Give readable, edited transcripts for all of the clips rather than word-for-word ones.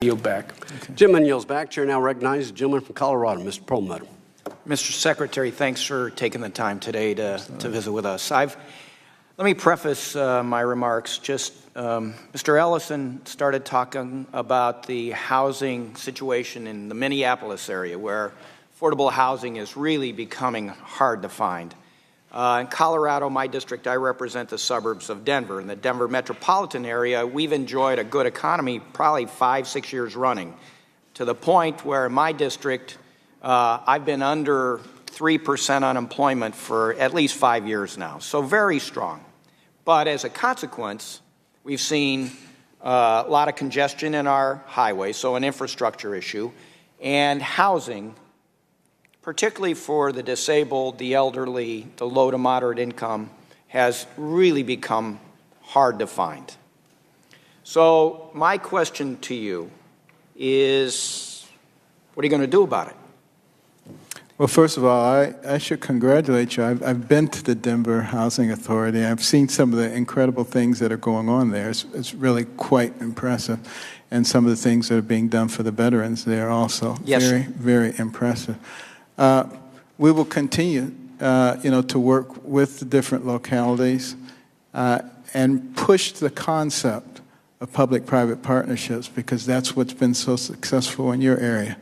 Yield back. Okay. Gentleman yields back. Chair now recognizes the gentleman from Colorado, Mr. Perlmutter. Mr. Secretary, thanks for taking the time today to visit with us. Let me preface my remarks. Mr. Ellison started talking about the housing situation in the Minneapolis area, where affordable housing is really becoming hard to find. In Colorado, my district, I represent the suburbs of Denver. In the Denver metropolitan area, we've enjoyed a good economy probably 5-6 years running, to the point where in my district, I've been under 3% unemployment for at least 5 years now, so very strong. But as a consequence, we've seen a lot of congestion in our highways, so an infrastructure issue, and housing, particularly for the disabled, the elderly, the low to moderate income, has really become hard to find. So my question to you is, what are you going to do about it? Well, first of all, I should congratulate you. I've been to the Denver Housing Authority. I've seen some of the incredible things that are going on there. It's really quite impressive. And some of the things that are being done for the veterans there also. Yes. Very, very impressive. We will continue, to work with the different localities and push the concept of public-private partnerships, because that's what's been so successful in your area.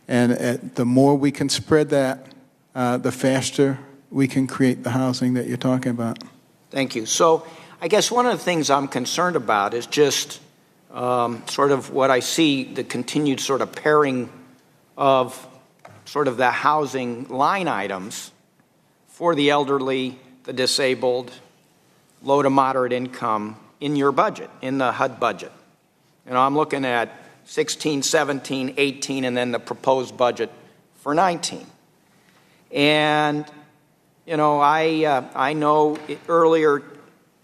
And the more we can spread that, the faster we can create the housing that you're talking about. Thank you. So I guess one of the things I'm concerned about is just sort of what I see, the continued sort of pairing of sort of the housing line items for the elderly, the disabled, low to moderate income in your budget, in the HUD budget. I'm looking at 16, 17, 18, and then the proposed budget for 19. And, I know earlier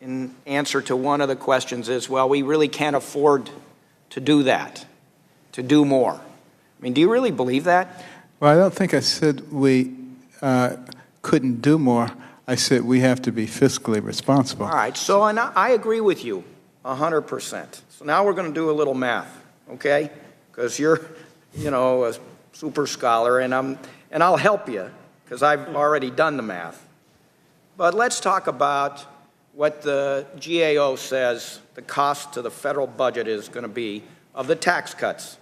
in answer to one of the questions is, well, we really can't afford to do that, to do more. I mean, do you really believe that? Well, I don't think I said we couldn't do more. I said we have to be fiscally responsible. All right. So, and I agree with you 100%. So now we're going to do a little math, okay? Because you're, a super scholar, and I'll help you because I've already done the math. But let's talk about what the GAO says the cost to the federal budget is going to be of the tax cuts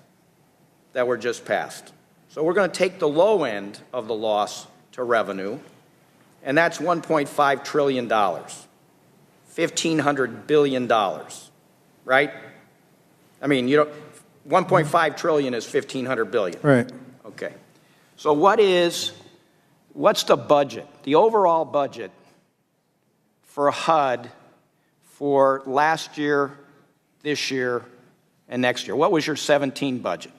that were just passed. So we're going to take the low end of the loss to revenue, and that's $1.5 trillion, $1,500 billion, right? I mean, 1.5 trillion is 1,500 billion. Right. Okay. So what's the budget, the overall budget for HUD for last year, this year, and next year? What was your 17 budget?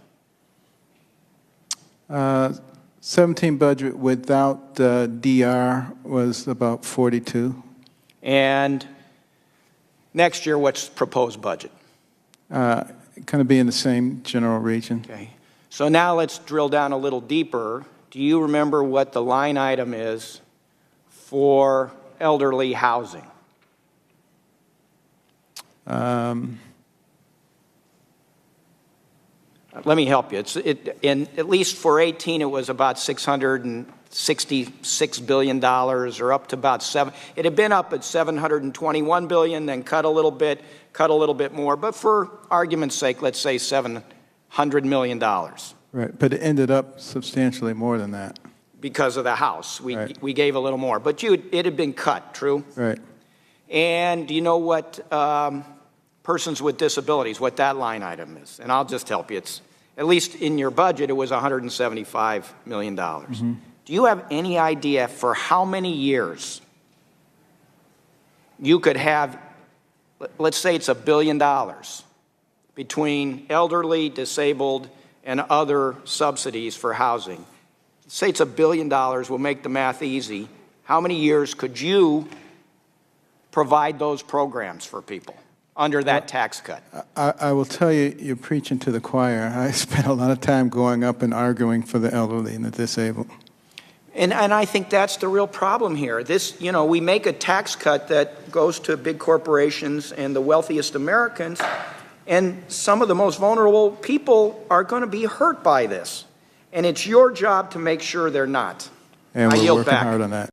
17 budget without DR was about 42. And next year, what's proposed budget? Kind of be in the same general region. Okay. So now let's drill down a little deeper. Do you remember what the line item is for elderly housing? Let me help you. At least for 18, it was about $666 billion, or up to about $7. It had been up at $721 billion, then cut a little bit more. But for argument's sake, let's say $700 million. Right, but it ended up substantially more than that. Because of the House. We gave a little more. But it had been cut, true? Right. And do you know what persons with disabilities, what that line item is? And I'll just help you. It's, at least in your budget, it was $175 million. Mm-hmm. Do you have any idea for how many years you could have, let's say it's $1 billion, between elderly, disabled, and other subsidies for housing? Say it's $1 billion, we'll make the math easy. How many years could you provide those programs for people under that tax cut? I will tell you, you're preaching to the choir. I spent a lot of time going up and arguing for the elderly and the disabled. And I think that's the real problem here. We make a tax cut that goes to big corporations and the wealthiest Americans, And some of the most vulnerable people are going to be hurt by this. And it's your job to make sure they're not. And I we're yield working back. hard on that.